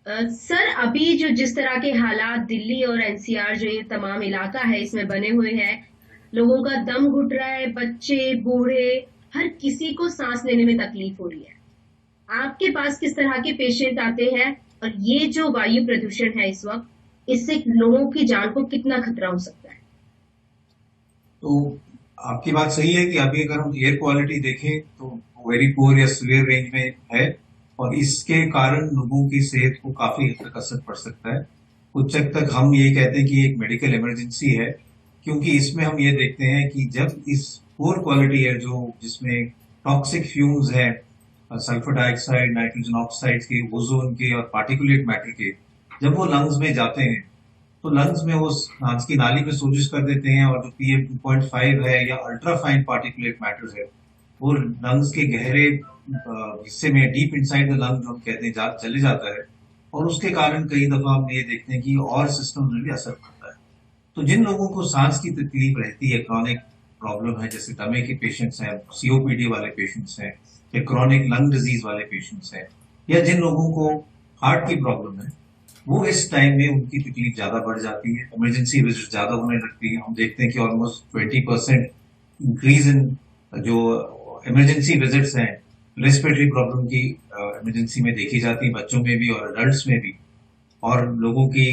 Sir अभी जो जिस तरह के हालात दिल्ली और एनसीआर जो ये तमाम इलाका है इसमें बने हुए हैं, लोगों का दम घुट रहा है, बच्चे बूढ़े हर किसी को सांस लेने में तकलीफ हो रही है। आपके पास किस तरह के पेशेंट आते हैं और ये जो वायु प्रदूषण है इस वक्त, इससे लोगों की जान को कितना खतरा हो सकता है? तो आपकी बात सही है कि अभी अगर हम एयर क्वालिटी देखें तो वेरी पुअर या सीवियर रेंज में है। और इसके कारण लोगों की सेहत को काफी हद तक असर पड़ सकता है। कुछ हद तक हम ये कहते हैं कि एक मेडिकल इमरजेंसी है, क्योंकि इसमें हम ये देखते हैं कि जब इस पुअर क्वालिटी एयर जो जिसमें टॉक्सिक फ्यूम्स हैं, सल्फर डाइऑक्साइड, नाइट्रोजन ऑक्साइड के, ओजोन के और पार्टिकुलेट मैटर के, जब वो लंग्स में जाते हैं तो लंग्स में वो सांस की नाली में सोजिश कर देते हैं। और जो पीएम 2.5 है या अल्ट्रा फाइन पार्टिकुलेट मैटर है, वो लंग्स के गहरे हिस्से में, डीप इनसाइड द लंग जो हम कहते हैं, चले जाता है। और उसके कारण कई दफा हम ये देखते हैं कि और सिस्टम में भी असर पड़ता है। तो जिन लोगों को सांस की तकलीफ रहती है, क्रॉनिक प्रॉब्लम है, जैसे दमे के पेशेंट्स हैं, सीओपीडी वाले पेशेंट्स हैं, या क्रॉनिक लंग डिजीज वाले पेशेंट्स हैं, या जिन लोगों को हार्ट की प्रॉब्लम है, वो इस टाइम में उनकी तकलीफ ज्यादा बढ़ जाती है, इमरजेंसी विजिट ज्यादा होने लगती है। हम देखते हैं कि ऑलमोस्ट 20% इंक्रीज इन जो इमरजेंसी विजिट्स हैं रेस्पिरेटरी प्रॉब्लम की इमरजेंसी में देखी जाती है, बच्चों में भी और अडल्ट में भी। और लोगों की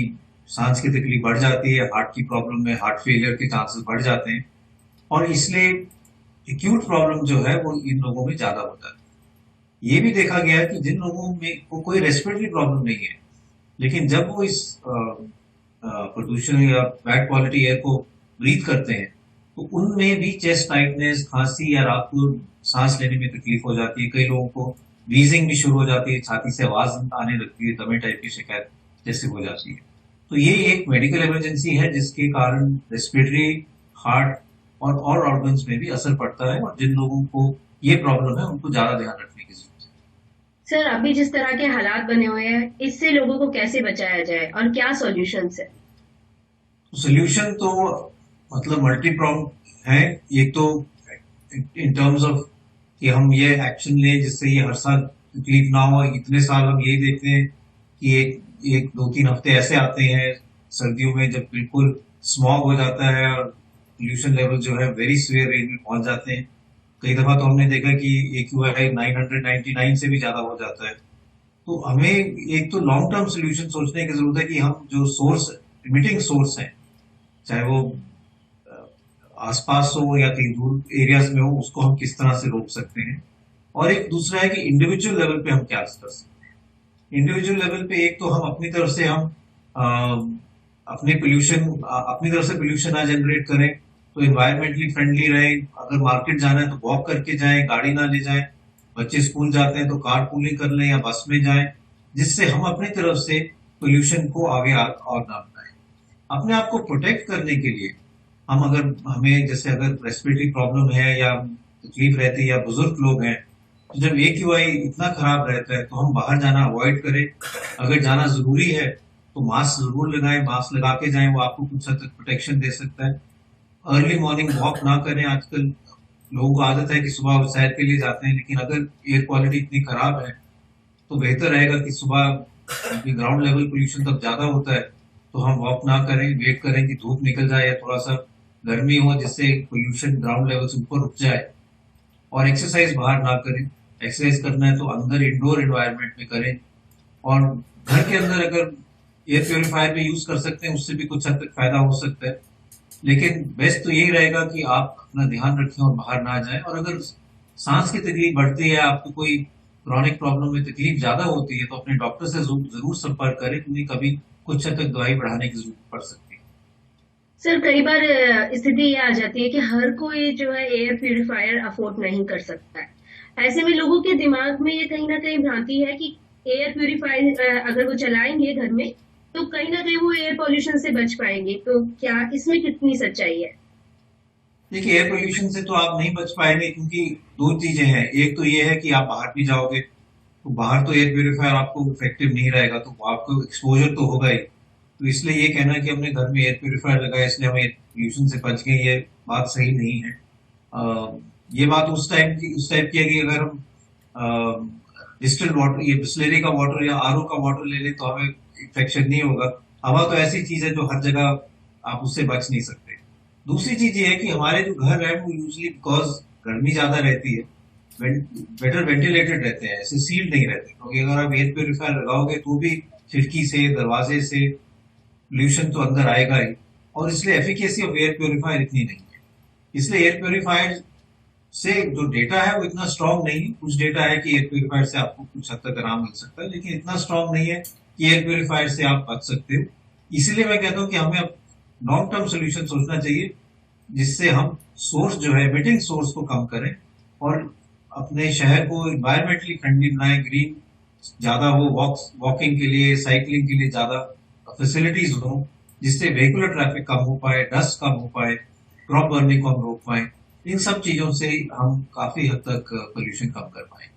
सांस की तकलीफ बढ़ जाती है, हार्ट की प्रॉब्लम में हार्ट फेलियर के चांसेस बढ़ जाते हैं। और इसलिए एक्यूट प्रॉब्लम जो है वो इन लोगों में ज्यादा होता है। ये भी देखा गया है कि जिन लोगों में को कोई रेस्पिरेटरी प्रॉब्लम नहीं है, लेकिन जब वो इस प्रदूषण या बैड क्वालिटी एयर को ब्रीथ करते हैं, तो उनमें भी चेस्ट टाइटनेस, खांसी या रात को सांस लेने में तकलीफ हो जाती है। कई लोगों को व्हीजिंग भी शुरू हो जाती है, छाती से आवाज आने लगती है, दमे टाइप की शिकायत जैसे हो जाती है। तो ये एक मेडिकल इमरजेंसी है जिसके कारण रेस्पिरेटरी, हार्ट और ऑर्गन्स में भी असर पड़ता है। और जिन लोगों को ये प्रॉब्लम है उनको ज्यादा ध्यान रखने की जरूरत है। सर अभी जिस तरह के हालात बने हुए हैं, इससे लोगों को कैसे बचाया जाए और क्या सॉल्यूशंस है? सोल्यूशन तो मतलब मल्टी प्रॉन्ग है। एक तो इन टर्म्स ऑफ कि हम ये एक्शन लें जिससे ये हर साल तकलीफ ना हो। इतने साल हम यही देखते हैं कि एक एक दो तीन हफ्ते ऐसे आते हैं सर्दियों में जब बिल्कुल स्मॉग हो जाता है और पोल्यूशन लेवल जो है वेरी सीवियर रेंज में पहुंच जाते हैं। कई दफा तो हमने देखा कि AQI 999 से भी ज्यादा हो जाता है। तो हमें एक तो लॉन्ग टर्म सोल्यूशन सोचने की जरूरत है कि हम जो सोर्स, इमिटिंग सोर्स हैं, चाहे वो आसपास हो या कहीं दूर एरियाज में हो, उसको हम किस तरह से रोक सकते हैं। और एक दूसरा है कि इंडिविजुअल लेवल पे हम क्या कर सकते हैं। इंडिविजुअल लेवल पे एक तो हम अपनी तरफ से हम अपनी तरफ से पोल्यूशन ना जनरेट करें, तो इन्वायरमेंटली फ्रेंडली रहे। अगर मार्केट जाना है तो वॉक करके जाएं, गाड़ी ना ले जाएं। बच्चे स्कूल जाते हैं तो कार पूलिंग कर लें या बस में जाएं, जिससे हम अपनी तरफ से पोल्यूशन को आगे और ना बढ़ाएं। अपने आप को प्रोटेक्ट करने के लिए हम, अगर हमें जैसे अगर रेस्पिरेटरी प्रॉब्लम है या तकलीफ रहती है या बुजुर्ग लोग हैं, तो जब AQI इतना खराब रहता है तो हम बाहर जाना अवॉइड करें। अगर जाना जरूरी है तो मास्क जरूर लगाएं, मास्क लगा के जाएं, वो आपको कुछ हद तक प्रोटेक्शन दे सकता है। अर्ली मॉर्निंग वॉक ना करें। आजकल लोगों को आदत है कि सुबह वो सैर के लिए जाते हैं, लेकिन अगर एयर क्वालिटी इतनी खराब है तो बेहतर रहेगा कि सुबह, क्योंकि ग्राउंड लेवल पोल्यूशन तब ज्यादा होता है, तो हम वॉक ना करें, वेट करें कि धूप निकल जाए या थोड़ा सा गर्मी हो जिससे पोल्यूशन ग्राउंड लेवल से ऊपर उठ जाए। और एक्सरसाइज बाहर ना करें। एक्सरसाइज करना है तो अंदर इंडोर एनवायरनमेंट में करें। और घर के अंदर अगर एयर प्योरीफायर भी यूज कर सकते हैं, उससे भी कुछ हद तक फायदा हो सकता है। लेकिन बेस्ट तो यही रहेगा कि आप अपना ध्यान रखें और बाहर ना जाएं। और अगर सांस की तकलीफ बढ़ती है, आपको कोई क्रॉनिक प्रॉब्लम में तकलीफ ज्यादा होती है, तो अपने डॉक्टर से जरूर संपर्क करें, क्योंकि कभी कुछ हद तक दवाई बढ़ाने की जरूरत पड़ सकती है। सर कई बार स्थिति ये आ जाती है कि हर कोई जो है एयर प्यूरिफायर अफोर्ड नहीं कर सकता है। ऐसे में लोगों के दिमाग में ये कहीं ना कहीं भ्रांति है कि एयर प्यूरिफायर अगर वो चलाएंगे घर में, तो कहीं ना कहीं वो एयर पोल्यूशन से बच पाएंगे। तो क्या इसमें कितनी सच्चाई है? देखिए, एयर पोल्यूशन से तो आप नहीं बच पाएंगे, क्योंकि दो चीजें हैं। एक तो ये है कि आप बाहर भी जाओगे तो बाहर तो एयर प्योरीफायर आपको इफेक्टिव नहीं रहेगा, तो आपको एक्सपोजर तो होगा ही। तो इसलिए ये कहना कि हमने घर में एयर प्योरीफायर लगाया इसलिए हम एयर पोल्यूशन से बच गए, ये बात सही नहीं है। ये बात उस टाइप की है कि अगर हम डिस्टिल्ड वाटर, ये बिस्लेरी का वाटर या आरओ का वाटर ले लें तो हमें इन्फेक्शन नहीं होगा। हवा तो ऐसी चीज है जो हर जगह आप उससे बच नहीं सकते। दूसरी चीज ये है कि हमारे जो घर है वो यूजली बिकॉज गर्मी ज्यादा रहती है, बेटर वेंटिलेटेड रहते हैं, ऐसे सील्ड नहीं रहते, क्योंकि अगर आप एयर प्योरीफायर लगाओगे तो भी खिड़की से दरवाजे से पोल्यूशन तो अंदर आएगा ही, और इसलिए एफिकेसी ऑफ एयर प्योरीफायर इतनी नहीं है। इसलिए एयर प्योरीफायर से जो डेटा है वो इतना स्ट्रांग नहीं है। कुछ डेटा है कि एयर प्योरीफायर से आपको कुछ हद तक आराम मिल सकता है, लेकिन इतना स्ट्रांग नहीं है कि एयर प्योरीफायर से आप बच सकते हो। इसीलिए मैं कहता हूँ कि हमें अब लॉन्ग टर्म सोल्यूशन सोचना चाहिए, जिससे हम सोर्स जो है एमिटिंग सोर्स को कम करें और अपने शहर को इन्वायरमेंटली फ्रेंडली बनाएं, ग्रीन ज्यादा हो, वॉकिंग के लिए, साइकिलिंग के लिए ज्यादा फैसिलिटीज हो, जिससे व्हीकुलर ट्रैफिक कम हो पाए, डस्ट कम हो पाए, क्रॉप बर्निंग को हम रोक पाए। इन सब चीजों से हम काफी हद तक पोल्यूशन कम कर पाए।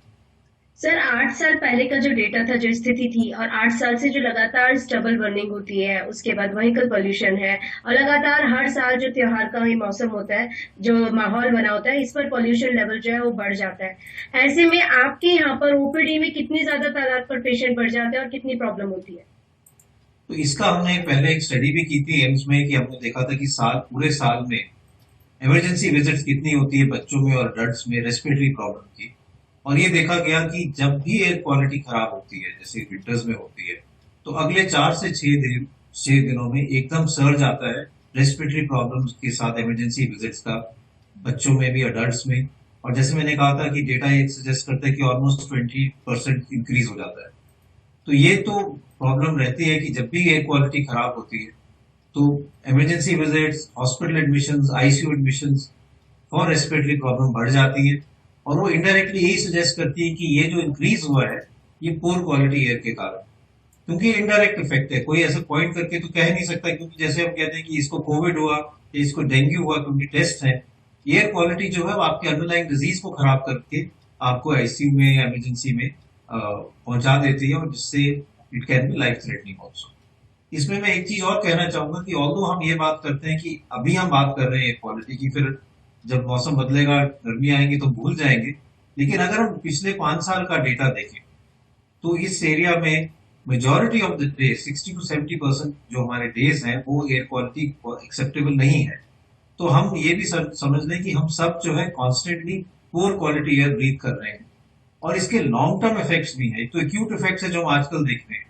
सर 8 साल पहले का जो डेटा था, जो स्थिति थी, और 8 साल से जो लगातार स्टबल बर्निंग होती है, उसके बाद व्हीकल पोल्यूशन है, और लगातार हर साल जो त्योहार का ही मौसम होता है, जो माहौल बना होता है, इस पर पोल्यूशन लेवल जो है वो बढ़ जाता है। ऐसे में आपके यहाँ पर ओपीडी में कितनी ज्यादा तादाद पर पेशेंट बढ़ जाते हैं और कितनी प्रॉब्लम होती है? तो इसका हमने पहले एक स्टडी भी की थी एम्स में, कि हमने देखा था कि पूरे साल में इमरजेंसी विजिट्स कितनी होती है बच्चों में और अडल्ट्स में रेस्पिरेटरी प्रॉब्लम की। और ये देखा गया कि जब भी एयर क्वालिटी खराब होती है, जैसे विंटर्स में होती है, तो अगले 4 से 6 दिनों में एकदम सर्ज आता है रेस्पिरेटरी प्रॉब्लम्स के साथ इमरजेंसी विजिट्स का, बच्चों में भी अडल्ट्स में। और जैसे मैंने कहा था कि डेटा ये सजेस्ट करता है कि ऑलमोस्ट 20% इंक्रीज हो जाता है। तो ये तो प्रॉब्लम रहती है कि जब भी एयर क्वालिटी खराब होती है तो emergency visits, hospital admissions, ICU admissions for respiratory problem बढ़ जाती है। और वो इनडायरेक्टली यही सजेस्ट करती है कि ये जो इंक्रीज हुआ है ये पुअर क्वालिटी एयर के कारण, क्योंकि इनडायरेक्ट इफेक्ट है, कोई ऐसे पॉइंट करके तो कह नहीं सकता। क्योंकि जैसे हम कहते हैं कि इसको कोविड हुआ या इसको डेंगू हुआ, क्योंकि टेस्ट है, एयर क्वालिटी जो है वो आपके अंडरलाइंग डिजीज को खराब करके आपको आईसीयू में या इमरजेंसी में पहुंचा देती है, और जिससे it can be life threatening also. इसमें मैं एक चीज और कहना चाहूंगा कि ऑल्दो हम ये बात करते हैं कि अभी हम बात कर रहे हैं एयर क्वालिटी की, फिर जब मौसम बदलेगा, गर्मी आएंगी तो भूल जाएंगे, लेकिन अगर हम पिछले 5 साल का डेटा देखें तो इस एरिया में majority of the day 60 to 70% जो हमारे डेज हैं वो एयर क्वालिटी एक्सेप्टेबल नहीं है। तो हम ये भी समझ लें कि हम सब जो है constantly poor quality air breathe कर रहे हैं, और इसके लॉन्ग टर्म इफेक्ट्स भी हैं। एक तो एक्यूट इफेक्ट्स है जो हम आजकल देख रहे हैं,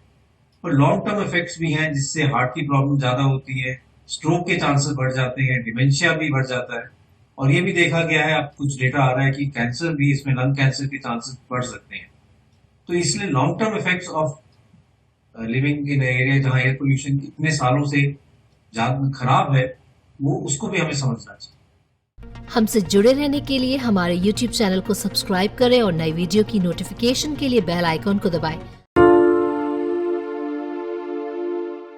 पर लॉन्ग टर्म इफेक्ट्स भी हैं, जिससे हार्ट की प्रॉब्लम ज्यादा होती है, स्ट्रोक के चांसेस बढ़ जाते हैं, डिमेंशिया भी बढ़ जाता है। और ये भी देखा गया है, अब कुछ डेटा आ रहा है कि कैंसर भी, इसमें लंग कैंसर के चांसेस बढ़ सकते हैं। तो इसलिए long term effects of living in area जहां एयर पोल्यूशन इतने सालों से ज्यादा खराब है, वो उसको भी हमें समझना चाहिए। हमसे जुड़े रहने के लिए हमारे YouTube चैनल को सब्सक्राइब करें और नई वीडियो की नोटिफिकेशन के लिए बेल आइकॉन को दबाएं।